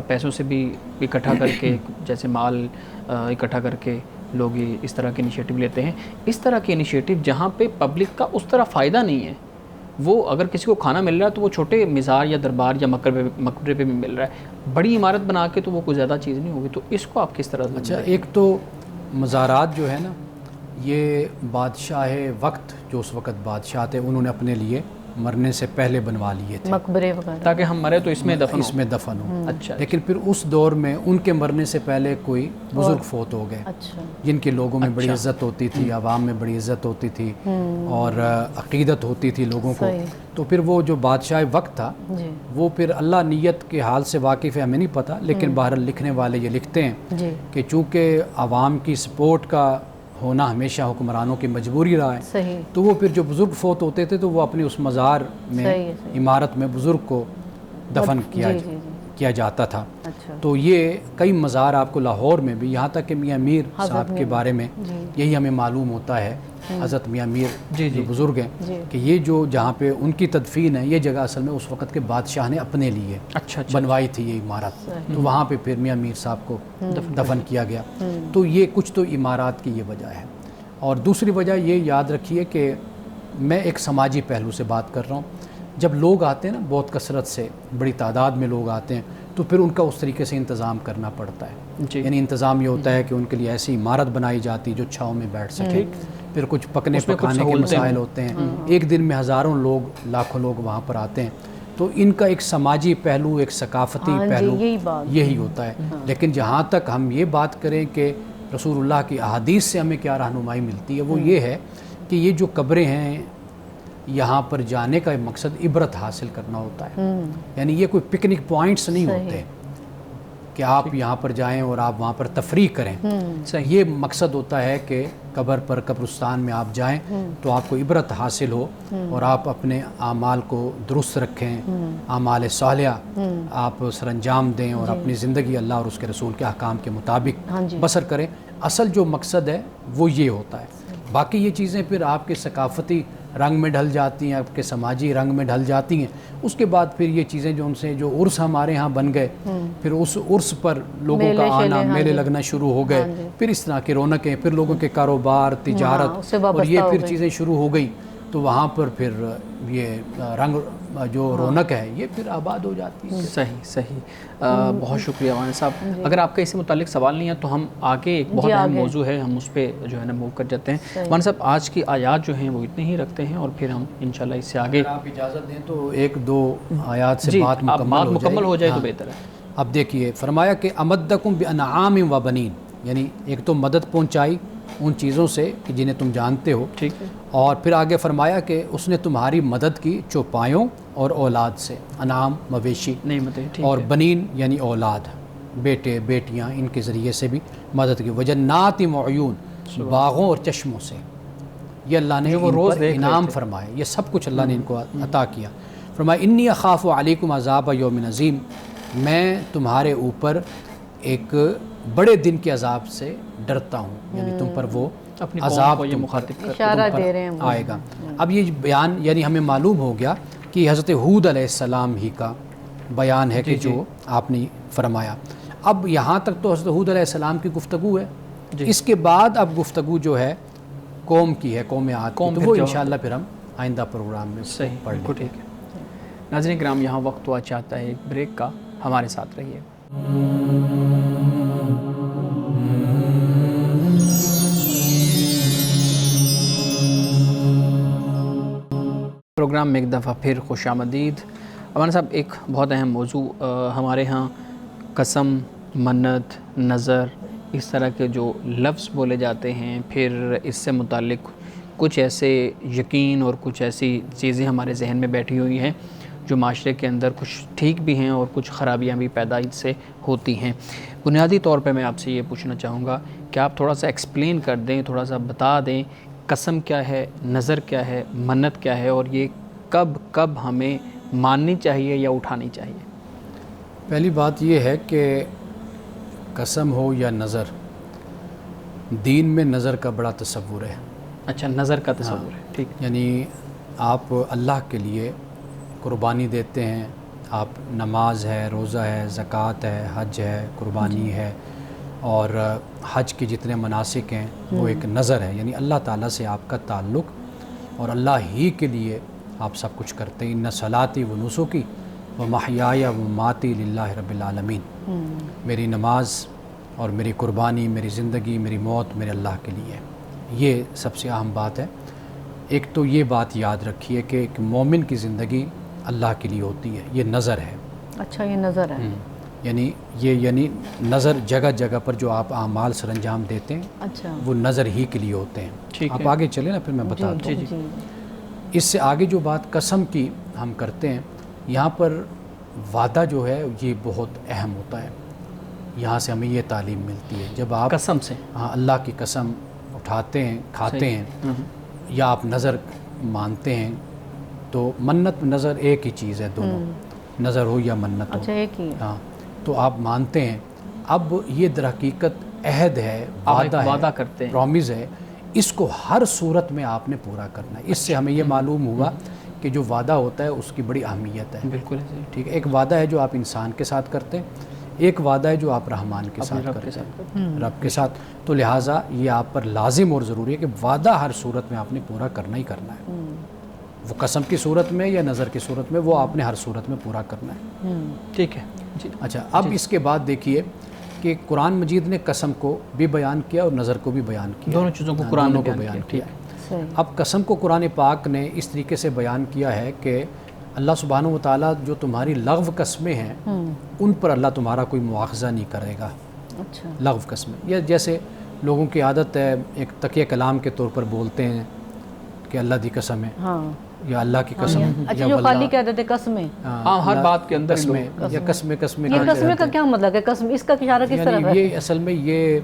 پیسوں سے بھی اکٹھا کر کے، جیسے مال اکٹھا کر کے لوگ اس طرح کے انیشیٹو لیتے ہیں۔ اس طرح کے انیشیٹو جہاں پہ پبلک کا اس طرح فائدہ نہیں ہے، وہ اگر کسی کو کھانا مل رہا ہے تو وہ چھوٹے مزار یا دربار یا مقبرے پہ بھی مل رہا ہے، بڑی عمارت بنا کے تو وہ کوئی زیادہ چیز نہیں ہوگی، تو اس کو آپ کس طرح؟ اچھا، ایک تو مزارات جو ہے نا، یہ بادشاہ وقت جو اس وقت بادشاہ تھے انہوں نے اپنے لیے مرنے سے پہلے بنوا لیے تھے، مقبرے وغیرہ، تاکہ ہم مرے تو اس میں دفن ہوں۔ اچھا، لیکن پھر اس دور میں ان کے مرنے سے پہلے کوئی بزرگ فوت ہو گئے، جن کے لوگوں میں بڑی عزت ہوتی تھی، عوام میں بڑی عزت ہوتی تھی اور عقیدت ہوتی تھی لوگوں کو، تو پھر وہ جو بادشاہ وقت تھا وہ پھر اللہ نیت کے حال سے واقف ہے، ہمیں نہیں پتہ، لیکن بہرحال لکھنے والے یہ لکھتے ہیں کہ چونکہ عوام کی سپورٹ کا ہونا ہمیشہ حکمرانوں کی مجبوری رہا ہے، تو وہ پھر جو بزرگ فوت ہوتے تھے تو وہ اپنے اس مزار میں، عمارت میں بزرگ کو دفن کیا جاتا تھا. اچھا. تو یہ کئی مزار آپ کو لاہور میں بھی, یہاں تک کہ میاں میر صاحب کے بارے میں یہی ہمیں معلوم ہوتا ہے, حضرت میاں میر جو بزرگ ہیں, کہ یہ جو جہاں پہ ان کی تدفین ہے, یہ جگہ اصل میں اس وقت کے بادشاہ نے اپنے لیے بنوائی تھی یہ عمارت, تو وہاں پہ پھر میاں میر صاحب کو دفن کیا گیا. تو یہ کچھ تو عمارات کی یہ وجہ ہے. اور دوسری وجہ یہ یاد رکھیے کہ میں ایک سماجی پہلو سے بات کر رہا ہوں. جب لوگ آتے ہیں نا بہت کثرت سے, بڑی تعداد میں لوگ آتے ہیں, تو پھر ان کا اس طریقے سے انتظام کرنا پڑتا ہے. یعنی انتظام یہ ہوتا ہے کہ ان کے لیے ایسی عمارت بنائی جاتی جو چھاؤں میں بیٹھ سکے, پھر کچھ پکنے پکانے کے مسائل ہوتے ہیں, ایک دن میں ہزاروں لوگ لاکھوں لوگ وہاں پر آتے ہیں, تو ان کا ایک سماجی پہلو, ایک ثقافتی پہلو یہی ہوتا ہے. لیکن جہاں تک ہم یہ بات کریں کہ رسول اللہ کی احادیث سے ہمیں کیا رہنمائی ملتی ہے, وہ یہ ہے کہ یہ جو قبریں ہیں یہاں پر جانے کا مقصد عبرت حاصل کرنا ہوتا ہے. یعنی یہ کوئی پکنک پوائنٹس نہیں ہوتے کہ آپ یہاں پر جائیں اور آپ وہاں پر تفریح کریں. یہ مقصد ہوتا ہے کہ قبر پر, قبرستان میں آپ جائیں تو آپ کو عبرت حاصل ہو اور آپ اپنے اعمال کو درست رکھیں, اعمال صالحہ آپ سر انجام دیں اور اپنی زندگی اللہ اور اس کے رسول کے احکام کے مطابق بسر کریں. اصل جو مقصد ہے وہ یہ ہوتا ہے. باقی یہ چیزیں پھر آپ کے ثقافتی رنگ میں ڈھل جاتی ہیں, آپ کے سماجی رنگ میں ڈھل جاتی ہیں. اس کے بعد پھر یہ چیزیں جو ان سے جو عرس ہمارے ہاں بن گئے, پھر اس عرس پر لوگوں کا آنا, میلے لگنا شروع ہو گئے, پھر اس طرح کی رونقیں, پھر لوگوں کے کاروبار, تجارت, اور یہ پھر چیزیں شروع ہو گئی, تو وہاں پر پھر یہ رنگ جو رونق ہے یہ پھر آباد ہو جاتی ہے. صحیح. بہت شکریہ مولانا صاحب. اگر آپ کا اس سے متعلق سوال نہیں ہے تو ہم آگے ایک بہت اہم موضوع ہے, ہم اس پہ جو ہے نا موو کر جاتے ہیں. مولانا صاحب آج کی آیات جو ہیں وہ اتنے ہی رکھتے ہیں, اور پھر ہم انشاءاللہ اس سے آگے, اگر آپ اجازت دیں تو ایک دو آیات سے بات مکمل ہو جائے تو بہتر ہے. اب دیکھیے, فرمایا کہ امدکم بانعام و بنین, یعنی ایک تو مدد پہنچائی ان چیزوں سے کہ جنہیں تم جانتے ہو, ٹھیک ہے, اور پھر آگے فرمایا کہ اس نے تمہاری مدد کی چوپایوں اور اولاد سے, انعام مویشی, اور بنین یعنی اولاد, بیٹے بیٹیاں, ان کے ذریعے سے بھی مدد کی. وجنات وعیون, باغوں اور چشموں سے, یہ اللہ نے ان پر انعام فرمائے, یہ سب کچھ اللہ نے ان کو عطا کیا. فرمایا انی اخاف علیکم عذاب یوم عظیم, میں تمہارے اوپر ایک بڑے دن کے عذاب سے ڈرتا ہوں, یعنی تم پر وہ عذاب اشارہ دے رہے ہیں آئے گا. اب یہ بیان یعنی ہمیں معلوم ہو گیا کہ حضرت ہود علیہ السلام ہی کا بیان ہے کہ جو آپ نے فرمایا. اب یہاں تک تو حضرت ہود علیہ السلام کی گفتگو ہے. اس کے بعد اب گفتگو جو ہے قوم کی ہے, قوم عاد کی, تو وہ انشاءاللہ پھر ہم آئندہ پروگرام میں پڑھ لیں گے. ٹھیک ہے. ناظرین کرام, یہاں وقت ہوا چاہتا ہے ایک بریک کا, ہمارے ساتھ رہیے. پروگرام میں ایک دفعہ پھر خوش آمدید. مولانا صاحب, ایک بہت اہم موضوع ہمارے ہاں قسم, منت, نظر, اس طرح کے جو لفظ بولے جاتے ہیں, پھر اس سے متعلق کچھ ایسے یقین اور کچھ ایسی چیزیں ہمارے ذہن میں بیٹھی ہوئی ہیں جو معاشرے کے اندر کچھ ٹھیک بھی ہیں اور کچھ خرابیاں بھی پیدائش سے ہوتی ہیں. بنیادی طور پہ میں آپ سے یہ پوچھنا چاہوں گا کہ آپ تھوڑا سا ایکسپلین کر دیں, تھوڑا سا بتا دیں, قسم کیا ہے, نظر کیا ہے, منت کیا ہے, اور یہ کب کب ہمیں ماننی چاہیے یا اٹھانی چاہیے. پہلی بات یہ ہے کہ قسم ہو یا نظر, دین میں نظر کا بڑا تصور ہے. اچھا, نظر کا تصور ہے, ٹھیک. یعنی آپ اللہ کے لیے قربانی دیتے ہیں, آپ نماز ہے, روزہ ہے, زکوٰۃ ہے, حج ہے, قربانی ہے, اور حج کے جتنے مناسک ہیں وہ ایک نظر ہے. یعنی اللہ تعالیٰ سے آپ کا تعلق, اور اللہ ہی کے لیے آپ سب کچھ کرتے ہیں. ان صلاتی و نسکی و محیای و مماتی للہ رب العالمین, میری نماز اور میری قربانی, میری زندگی, میری موت میرے اللہ کے لیے. یہ سب سے اہم بات ہے. ایک تو یہ بات یاد رکھیے کہ ایک مومن کی زندگی اللہ کے لیے ہوتی ہے, یہ نظر ہے. اچھا, یہ نظر ہے. یعنی نظر جگہ جگہ پر جو آپ اعمال سر انجام دیتے ہیں, اچھا, وہ نظر ہی کے لیے ہوتے ہیں. آپ آگے چلیں نا, پھر میں بتاتا ہوں. اس سے آگے جو بات قسم کی ہم کرتے ہیں, یہاں پر وعدہ جو ہے یہ بہت اہم ہوتا ہے. یہاں سے ہمیں یہ تعلیم ملتی ہے, جب آپ قسم سے, ہاں, اللہ کی قسم اٹھاتے ہیں, کھاتے ہیں, یا آپ نظر مانتے ہیں, تو منت نظر ایک ہی چیز ہے, دونوں, نظر ہو یا منت ہو. اچھا, ایک ہی. ہاں, تو آپ مانتے ہیں اب یہ در حقیقت عہد ہے، وعدہ کرتے ہیں، پرومس ہے، اس کو ہر صورت میں آپ نے پورا کرنا ہے۔ اس سے ہمیں یہ معلوم ہوا کہ جو وعدہ ہوتا ہے اس کی بڑی اہمیت ہے۔ بالکل ٹھیک ہے، ایک وعدہ ہے جو آپ انسان کے ساتھ کرتے ہیں، ایک وعدہ ہے جو آپ رحمان کے ساتھ کرتے ہیں، رب کے ساتھ۔ تو لہٰذا یہ آپ پر لازم اور ضروری ہے کہ وعدہ ہر صورت میں آپ نے پورا کرنا ہی کرنا ہے، وہ قسم کی صورت میں یا نظر کی صورت میں، وہ آپ نے ہر صورت میں پورا کرنا ہے۔ ٹھیک ہے جی۔ اچھا، اب اس کے بعد دیکھیے کہ قرآن مجید نے قسم کو بھی بیان کیا اور نظر کو بھی بیان کیا، دونوں چیزوں کو قرآن نے بیان کیا۔ صحیح۔ اب قسم کو قرآن پاک نے اس طریقے سے بیان کیا ہے کہ اللہ سبحانہ و تعالیٰ جو تمہاری لغو قسمیں ہیں ان پر اللہ تمہارا کوئی مواخذہ نہیں کرے گا۔ اچھا، لغو قسمیں، یا جیسے لوگوں کی عادت ہے ایک تقیہ کلام کے طور پر بولتے ہیں کہ اللہ دی قسم ہے، ہاں، یا اللہ کی قسم، اچھا جو خالی کہہ دیتے قسمیں، ہاں، ہر بات کے اندر قسمیں یا قسمیں یہ قسمیں کا کیا مطلب ہے؟ قسم اس کا اشارہ کس طرف ہے؟ یہ اصل میں یہ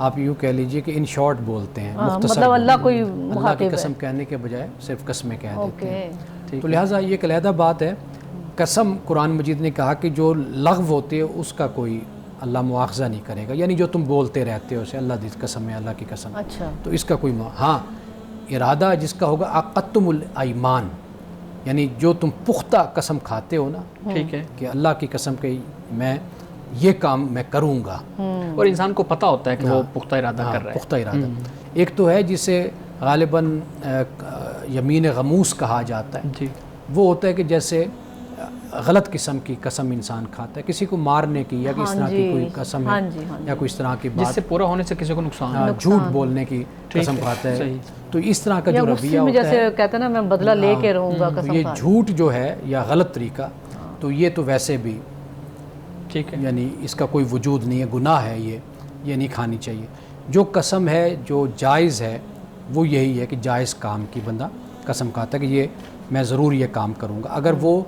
آپ یوں کہہ لیجئے کہ ان شارٹ بولتے ہیں، مختصر، مطلب اللہ کوئی اللہ کی مخاطب ہے۔ قسم کہنے کے بجائے صرف قسمیں کہہ دیتے ہیں۔ اوکے، تو لہٰذا یہ ایک علیحدہ بات ہے۔ قسم قرآن مجید نے کہا کہ جو لغو ہوتی ہے اس کا کوئی اللہ مواخذہ نہیں کرے گا، یعنی جو تم بولتے رہتے ہو اسے اللہ دی قسم ہے، اللہ کی قسم، اچھا، تو اس کا کوئی ہاں ارادہ جس کا ہوگا عقدتم الایمان، یعنی جو تم پختہ قسم کھاتے ہو نا، ٹھیک ہے، کہ اللہ کی قسم کہ میں یہ کام میں کروں گا، اور انسان کو پتہ ہوتا ہے کہ وہ پختہ ارادہ کر رہا ہے۔ پختہ ارادہ۔ ایک تو ہے جسے غالباً یمین غموس کہا جاتا ہے، جی، وہ ہوتا ہے کہ جیسے غلط قسم کی قسم انسان کھاتا ہے، کسی کو مارنے کی یا اس طرح کی کوئی قسم ہے یا کوئی اس طرح کی جس بات، سے پورا ہونے سے کسی کو نقصان ہاں، جھوٹ بولنے کی قسم کھاتا ہے، صحیح۔ تو اس طرح کا یا جو غصے رویہ میں ہوتا جیسے ہے، کہتے ہیں نا میں بدلہ لے کے رہوں گا قسم یہ کھا، جھوٹ جو ہے یا غلط طریقہ، تو یہ تو ویسے بھی ٹھیک ہے، یعنی اس کا کوئی وجود نہیں ہے، گناہ ہے، یہ نہیں کھانی چاہیے۔ جو قسم ہے جو جائز ہے وہ یہی ہے کہ جائز کام کی بندہ قسم کھاتا ہے کہ یہ میں ضرور یہ کام کروں گا، اگر وہ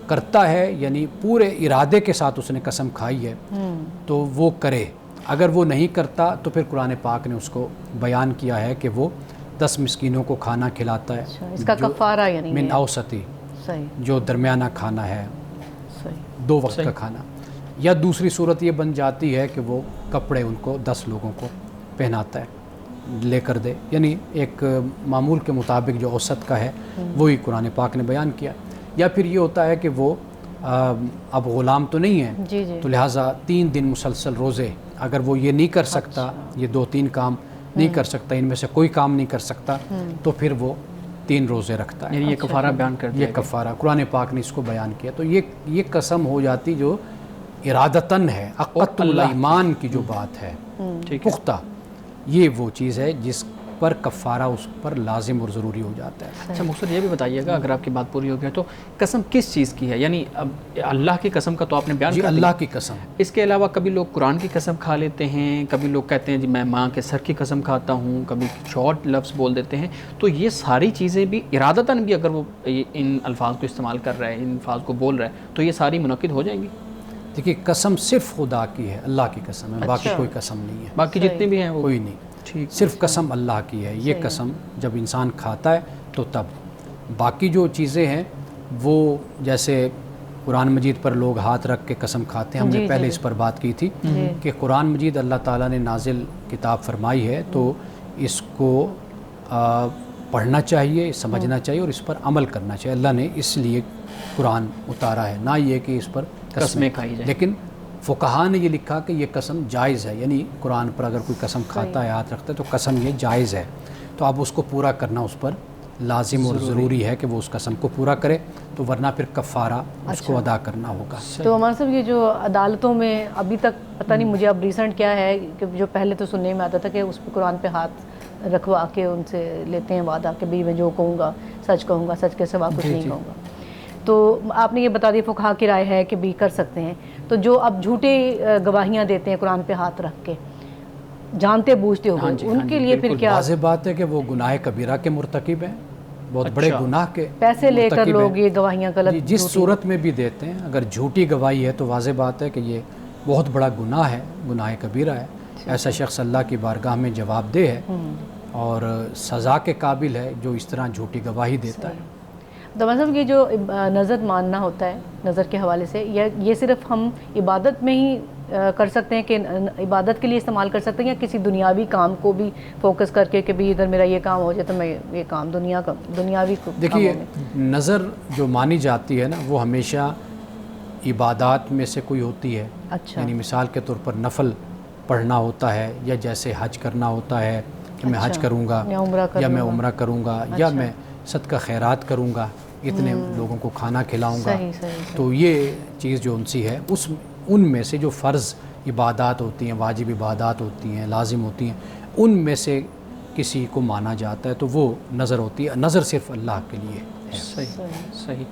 کرتا ہے یعنی پورے ارادے کے ساتھ اس نے قسم کھائی ہے تو وہ کرے، اگر وہ نہیں کرتا تو پھر قرآن پاک نے اس کو بیان کیا ہے کہ وہ 10 مسکینوں کو کھانا کھلاتا ہے، اس کا کفارہ یعنی من اوسطی، صحیح، جو درمیانہ کھانا ہے، صحیح، 2 وقت کا کھانا، یا دوسری صورت یہ بن جاتی ہے کہ وہ کپڑے ان کو 10 لوگوں کو پہناتا ہے، لے کر دے، یعنی ایک معمول کے مطابق جو اوسط کا ہے وہی قرآن پاک نے بیان کیا۔ یا پھر یہ ہوتا ہے کہ وہ اب غلام تو نہیں ہے، جی جی، تو لہٰذا 3 دن مسلسل روزے، اگر وہ یہ نہیں کر سکتا، یہ 2-3 کام نہیں کر سکتا، ان میں سے کوئی کام نہیں کر سکتا، تو پھر وہ 3 روزے رکھتا ہے، یعنی یہ کفارہ بیان کر دیا یہ کفارہ قرآن پاک نے اس کو بیان کیا۔ تو یہ قسم ہو جاتی جو ارادتاً ہے، عقدت الایمان کی جو بات ہے، ٹھیک ہے، پختہ، یہ وہ چیز ہے جس پر کفارہ اس پر لازم اور ضروری ہو جاتا ہے۔ اچھا مختصر یہ بھی بتائیے گا اگر آپ کی بات پوری ہو گئی تو قسم کس چیز کی ہے؟ یعنی اب اللہ کی قسم کا تو آپ نے بیان جی کر دیا، اللہ کی قسم، اس کے علاوہ کبھی لوگ قرآن کی قسم کھا لیتے ہیں، کبھی لوگ کہتے ہیں جی میں ماں کے سر کی قسم کھاتا ہوں، کبھی شارٹ لفظ بول دیتے ہیں، تو یہ ساری چیزیں بھی ارادتاً بھی اگر وہ ان الفاظ کو استعمال کر رہا ہے، ان الفاظ کو بول رہا ہے، تو یہ ساری منعقد ہو جائیں گی؟ دیکھیے قسم صرف خدا کی ہے، اللہ کی قسم ہے، باقی کوئی قسم نہیں ہے، باقی جتنے بھی ہیں وہ کوئی نہیں، ٹھیک، صرف قسم اللہ کی ہے۔ یہ قسم جب انسان کھاتا ہے تو تب، باقی جو چیزیں ہیں وہ جیسے قرآن مجید پر لوگ ہاتھ رکھ کے قسم کھاتے ہیں، ہم نے پہلے اس پر بات کی تھی کہ قرآن مجید اللہ تعالیٰ نے نازل کتاب فرمائی ہے، تو اس کو پڑھنا چاہیے، سمجھنا چاہیے اور اس پر عمل کرنا چاہیے۔ اللہ نے اس لیے قرآن اتارا ہے، نہ یہ کہ اس پر قسمیں کھائی جائیں، لیکن فقہا نے یہ لکھا کہ یہ قسم جائز ہے، یعنی قرآن پر اگر کوئی قسم کھاتا ہے، ہاتھ رکھتا ہے، تو قسم یہ جائز ہے، تو اب اس کو پورا کرنا اس پر لازم اور ضروری ہے کہ وہ اس قسم کو پورا کرے، تو ورنہ پھر کفارہ اس کو ادا کرنا ہوگا۔ تو ہمارے صاحب یہ جو عدالتوں میں ابھی تک پتہ نہیں مجھے اب ریسنٹ کیا ہے کہ جو پہلے تو سننے میں آتا تھا کہ اس پہ قرآن پہ ہاتھ رکھوا کے ان سے لیتے ہیں وعدہ کہ بھئی میں جو کہوں گا سچ کہوں گا، سچ کے سوا کچھ نہیں کہوں گا، تو آپ نے یہ بتا دیا فقہا کی رائے ہے کہ بھی کر سکتے ہیں، تو جو اب جھوٹے گواہیاں دیتے ہیں قرآن پہ ہاتھ رکھ کے جانتے بوجھتے ہو ان کے لیے پھر کیا؟ واضح بات ہے کہ وہ گناہ کبیرہ کے مرتکب ہیں، بہت بڑے گناہ کے پیسے لے کر لوگ یہ گواہیاں غلط جس صورت میں بھی دیتے ہیں، اگر جھوٹی گواہی ہے تو واضح بات ہے کہ یہ بہت بڑا گناہ ہے، گناہ کبیرہ ہے، ایسا شخص اللہ کی بارگاہ میں جواب دہ ہے اور سزا کے قابل ہے جو اس طرح جھوٹی گواہی دیتا ہے۔ تو مطلب یہ جو نظر ماننا ہوتا ہے نظر کے حوالے سے، یہ صرف ہم عبادت میں ہی کر سکتے ہیں کہ عبادت کے لیے استعمال کر سکتے ہیں، یا کسی دنیاوی کام کو بھی فوکس کر کے کہ بھی ادھر میرا یہ کام ہو جائے تو میں یہ کام دنیاوی دیکھیے نظر جو مانی جاتی ہے نا وہ ہمیشہ عبادات میں سے کوئی ہوتی ہے. اچھا. یعنی مثال کے طور پر نفل پڑھنا ہوتا ہے، یا جیسے حج کرنا ہوتا ہے کہ میں حج کروں گا، یا میں عمرہ کروں گا، یا میں صدقہ خیرات کروں گا، اتنے لوگوں کو کھانا کھلاؤں گا. تو یہ چیز جو ان سی ہے ان میں سے جو فرض عبادات ہوتی ہیں، واجب عبادات ہوتی ہیں، لازم ہوتی ہیں، ان میں سے کسی کو مانا جاتا ہے تو وہ نظر ہوتی ہے. نظر صرف اللہ کے لیے ہے. صحیح.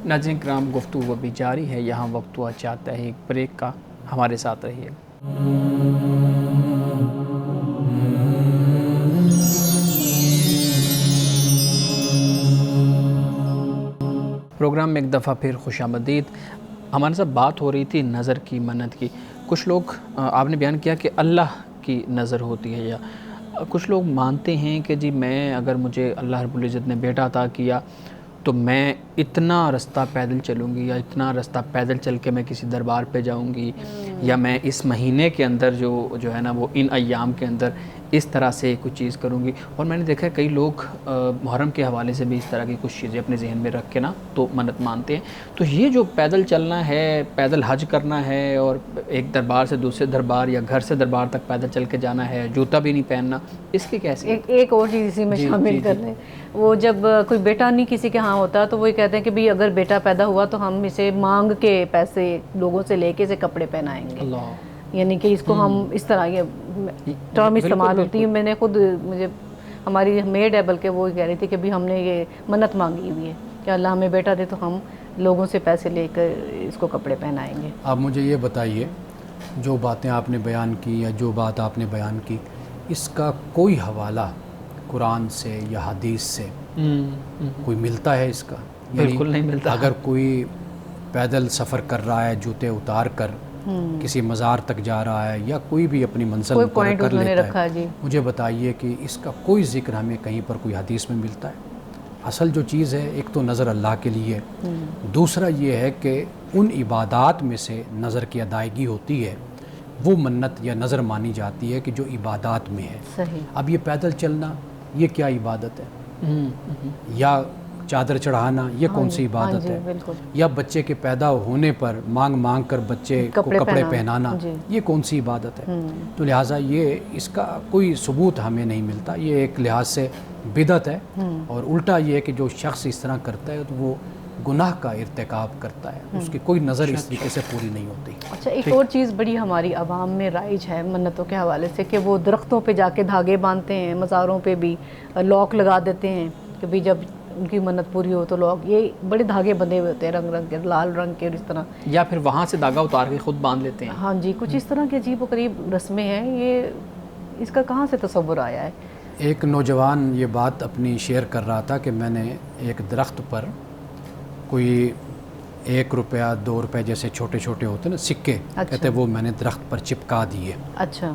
ناظرین کرام گفتگو ابھی جاری ہے، یہاں وقت ہوا چاہتا ہے ایک بریک کا، ہمارے ساتھ رہیے. پروگرام میں ایک دفعہ پھر خوش آمدید. ہمارے ساتھ بات ہو رہی تھی نظر کی، منت کی. کچھ لوگ آپ نے بیان کیا کہ اللہ کی نظر ہوتی ہے، یا کچھ لوگ مانتے ہیں کہ جی میں اگر مجھے اللہ رب العزت نے بیٹا عطا کیا تو میں اتنا رستہ پیدل چلوں گی، یا اتنا رستہ پیدل چل کے میں کسی دربار پہ جاؤں گی، یا میں اس مہینے کے اندر جو ہے نا وہ ان ایام کے اندر اس طرح سے کچھ چیز کروں گی. اور میں نے دیکھا ہے کئی لوگ محرم کے حوالے سے بھی اس طرح کی کچھ چیزیں اپنے ذہن میں رکھ کے نا تو منت مانتے ہیں. تو یہ جو پیدل چلنا ہے، پیدل حج کرنا ہے، اور ایک دربار سے دوسرے دربار یا گھر سے دربار تک پیدل چل کے جانا ہے، جوتا بھی نہیں پہننا، اس کی کیسی؟ ایک اور چیز اسی میں شامل کر لیں. وہ جب کوئی بیٹا نہیں کسی کے ہاں ہوتا تو وہ کہتے ہیں کہ بھی اگر بیٹا پیدا ہوا تو ہم اسے مانگ کے پیسے لوگوں سے لے کے اسے کپڑے پہنائیں گے. اللہ. یعنی کہ اس کو ہم اس طرح یہ ٹرم استعمال ہوتی ہے. میں نے خود مجھے ہماری میڈ ہے بلکہ وہ کہہ رہی تھی کہ بھی ہم نے یہ منت مانگی ہوئی ہے کہ اللہ ہمیں بیٹا دے تو ہم لوگوں سے پیسے لے کر اس کو کپڑے پہنائیں گے. آپ مجھے یہ بتائیے جو باتیں آپ نے بیان کی یا جو بات آپ نے بیان کی اس کا کوئی حوالہ قرآن سے یا حدیث سے کوئی ملتا ہے اس کا؟ بالکل نہیں ملتا. اگر کوئی پیدل سفر کر رہا ہے جوتے اتار کر کسی مزار تک جا رہا ہے یا کوئی بھی اپنی منزل مقرر کر لیتا ہے، مجھے بتائیے کہ اس کا کوئی ذکر ہمیں کہیں پر کوئی حدیث میں ملتا ہے؟ اصل جو چیز ہے ایک تو نظر اللہ کے لیے، دوسرا یہ ہے کہ ان عبادات میں سے نظر کی ادائیگی ہوتی ہے، وہ منت یا نظر مانی جاتی ہے کہ جو عبادات میں ہے. صحیح. اب یہ پیدل چلنا یہ کیا عبادت ہے؟ یا چادر چڑھانا یہ کون سی عبادت ہے؟ یا بچے کے پیدا ہونے پر مانگ مانگ کر بچے کو کپڑے پہنانا یہ کون سی عبادت ہے؟ تو لہٰذا یہ اس کا کوئی ثبوت ہمیں نہیں ملتا. یہ ایک لحاظ سے بدعت ہے، اور الٹا یہ ہے کہ جو شخص اس طرح کرتا ہے تو وہ گناہ کا ارتکاب کرتا ہے، اس کی کوئی نظر اس طریقے سے پوری نہیں ہوتی. اچھا، ایک اور چیز بڑی ہماری عوام میں رائج ہے منتوں کے حوالے سے کہ وہ درختوں پہ جا کے دھاگے باندھتے ہیں، مزاروں پہ بھی لاک لگا دیتے ہیں کہ بھی جب ان کی منت پوری ہو تو لوگ یہ بڑے دھاگے بندھے ہوئے ہوتے ہیں رنگ رنگ کے، لال رنگ کے، اور اس طرح، یا پھر وہاں سے دھاگا اتار کے خود باندھ لیتے ہیں. ہاں جی، کچھ اس طرح کے عجیب و غریب رسمیں ہیں. یہ اس کا کہاں سے تصور آیا ہے؟ ایک نوجوان یہ بات اپنی شیئر کر رہا تھا کہ میں نے ایک درخت پر کوئی 1 روپیہ 2 روپے جیسے چھوٹے چھوٹے ہوتے نا سکے، کہتے وہ میں نے درخت پر چپکا دیے. اچھا.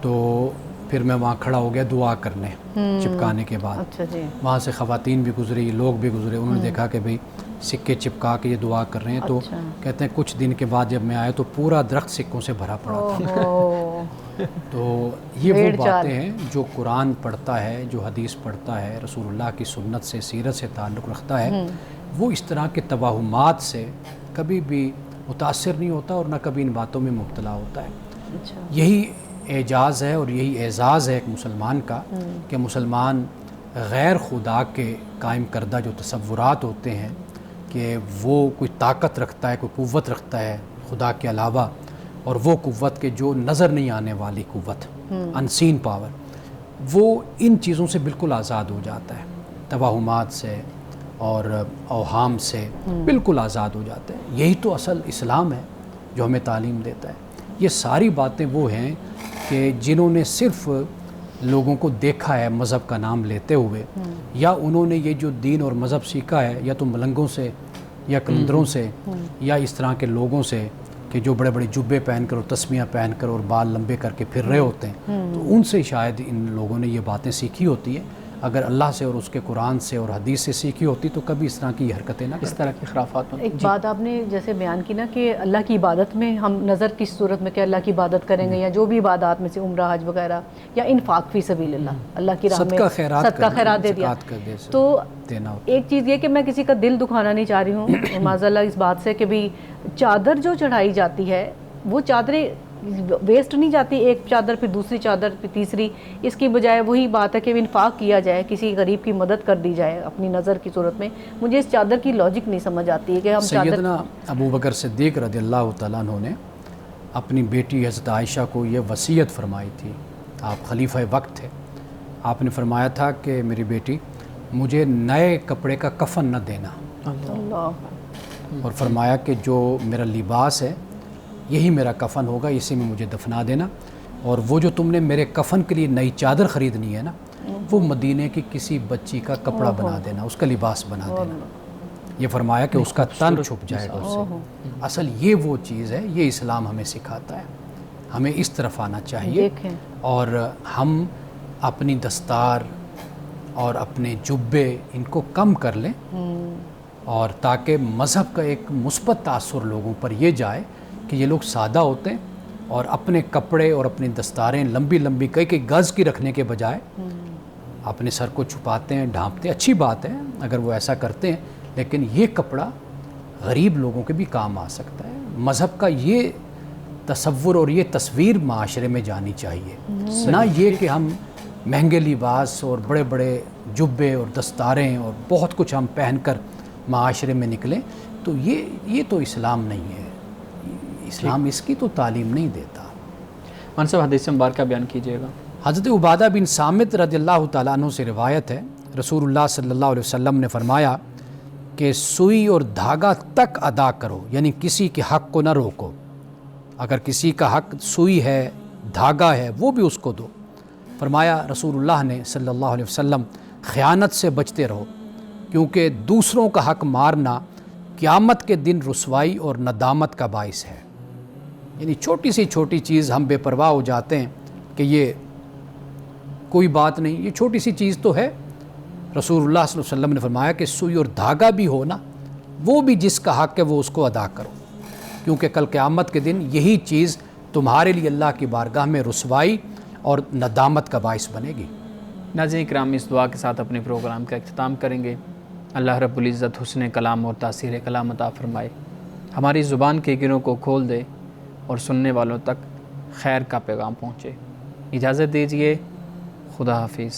تو پھر میں وہاں کھڑا ہو گیا دعا کرنے چپکانے کے بعد. اچھا جی. وہاں سے خواتین بھی گزری، لوگ بھی گزرے، انہوں نے دیکھا کہ بھئی سکے چپکا کے یہ دعا کر رہے ہیں. تو کہتے ہیں کچھ دن کے بعد جب میں آیا تو پورا درخت سکوں سے بھرا پڑا تھا. تو یہ وہ باتیں ہیں جو قرآن پڑھتا ہے، جو حدیث پڑھتا ہے، رسول اللہ کی سنت سے، سیرت سے تعلق رکھتا ہے، وہ اس طرح کے توہمات سے کبھی بھی متاثر نہیں ہوتا اور نہ کبھی ان باتوں میں مبتلا ہوتا ہے. یہی اعجاز ہے اور یہی اعزاز ہے ایک مسلمان کا کہ مسلمان غیر خدا کے قائم کردہ جو تصورات ہوتے ہیں کہ وہ کوئی طاقت رکھتا ہے، کوئی قوت رکھتا ہے خدا کے علاوہ، اور وہ قوت کے جو نظر نہیں آنے والی قوت، انسین پاور، وہ ان چیزوں سے بالکل آزاد ہو جاتا ہے، توہمات سے اور اوہام سے بالکل آزاد ہو جاتا ہے. یہی تو اصل اسلام ہے جو ہمیں تعلیم دیتا ہے. یہ ساری باتیں وہ ہیں کہ جنہوں نے صرف لوگوں کو دیکھا ہے مذہب کا نام لیتے ہوئے، یا انہوں نے یہ جو دین اور مذہب سیکھا ہے یا تو ملنگوں سے یا کلندروں سے یا اس طرح کے لوگوں سے کہ جو بڑے بڑے جبے پہن کر اور تسمیاں پہن کر اور بال لمبے کر کے پھر رہے ہوتے ہیں، تو ان سے شاید ان لوگوں نے یہ باتیں سیکھی ہوتی ہیں. اگر اللہ سے اور اس کے قرآن سے اور حدیث سے سیکھی ہوتی تو کبھی اس طرح کی حرکتیں نہ اس طرح کے خرافات میں ایک بات آپ نے جیسے بیان کی نا کہ اللہ کی عبادت میں ہم نظر کس صورت میں کہ اللہ کی عبادت کریں گے یا جو بھی عبادات میں سے عمرہ حج وغیرہ یا انفاق فی سبیل اللہ کی راہ میں صدقہ خیرات دے دیا. تو ایک چیز یہ کہ میں کسی کا دل دکھانا نہیں چاہ رہی ہوں معاذ اللہ اس بات سے کہ بھی چادر جو چڑھائی جاتی ہے وہ چادریں ویسٹ نہیں جاتی, ایک چادر پھر دوسری چادر پھر تیسری, اس کی بجائے وہی بات ہے کہ انفاق کیا جائے, کسی غریب کی مدد کر دی جائے اپنی نظر کی صورت میں. مجھے اس چادر کی لاجک نہیں سمجھ آتی ہے کہ ہم سیدنا ابو بکر صدیق رضی اللہ تعالیٰ عنہ نے اپنی بیٹی حضرت عائشہ کو یہ وصیت فرمائی تھی, آپ خلیفہ وقت تھے, آپ نے فرمایا تھا کہ میری بیٹی مجھے نئے کپڑے کا کفن نہ دینا, اور فرمایا کہ جو میرا لباس ہے یہی میرا کفن ہوگا, اسی میں مجھے دفنا دینا, اور وہ جو تم نے میرے کفن کے لیے نئی چادر خریدنی ہے نا وہ مدینے کی کسی بچی کا کپڑا بنا دینا, اس کا لباس بنا دینا. یہ فرمایا کہ اس کا تن چھپ جائے گا اس سے. اصل یہ وہ چیز ہے, یہ اسلام ہمیں سکھاتا ہے, ہمیں اس طرف آنا چاہیے, اور ہم اپنی دستار اور اپنے جبے ان کو کم کر لیں, اور تاکہ مذہب کا ایک مثبت تاثر لوگوں پر یہ جائے کہ یہ لوگ سادہ ہوتے ہیں اور اپنے کپڑے اور اپنی دستاریں لمبی لمبی کئی گز کی رکھنے کے بجائے اپنے سر کو چھپاتے ہیں, ڈھانپتے ہیں. اچھی بات ہے اگر وہ ایسا کرتے ہیں, لیکن یہ کپڑا غریب لوگوں کے بھی کام آ سکتا ہے. مذہب کا یہ تصور اور یہ تصویر معاشرے میں جانی چاہیے, نہ یہ کہ ہم مہنگے لباس اور بڑے بڑے جبے اور دستاریں اور بہت کچھ ہم پہن کر معاشرے میں نکلیں. تو یہ تو اسلام نہیں ہے, اسلام اس کی تو تعلیم نہیں دیتا. منصب حدیث مبارکہ بیان کیجیے گا. حضرت عبادہ بن صامت رضی اللہ تعالیٰ عنہ سے روایت ہے, رسول اللہ صلی اللہ علیہ وسلم نے فرمایا کہ سوئی اور دھاگا تک ادا کرو, یعنی کسی کے حق کو نہ روکو. اگر کسی کا حق سوئی ہے, دھاگا ہے, وہ بھی اس کو دو. فرمایا رسول اللہ نے صلی اللہ علیہ وسلم خیانت سے بچتے رہو, کیونکہ دوسروں کا حق مارنا قیامت کے دن رسوائی اور ندامت کا باعث ہے. یعنی چھوٹی سی چھوٹی چیز ہم بے پرواہ ہو جاتے ہیں کہ یہ کوئی بات نہیں, یہ چھوٹی سی چیز تو ہے. رسول اللہ صلی اللہ علیہ وسلم نے فرمایا کہ سوئی اور دھاگا بھی ہو نا, وہ بھی جس کا حق ہے وہ اس کو ادا کرو, کیونکہ کل قیامت کے دن یہی چیز تمہارے لیے اللہ کی بارگاہ میں رسوائی اور ندامت کا باعث بنے گی. ناظرین کرام, اس دعا کے ساتھ اپنے پروگرام کا اختتام کریں گے. اللہ رب العزت حسن کلام اور تاثیر کلام عطا فرمائے, ہماری زبان کے گروں کو کھول دے اور سننے والوں تک خیر کا پیغام پہنچے. اجازت دیجیے, خدا حافظ.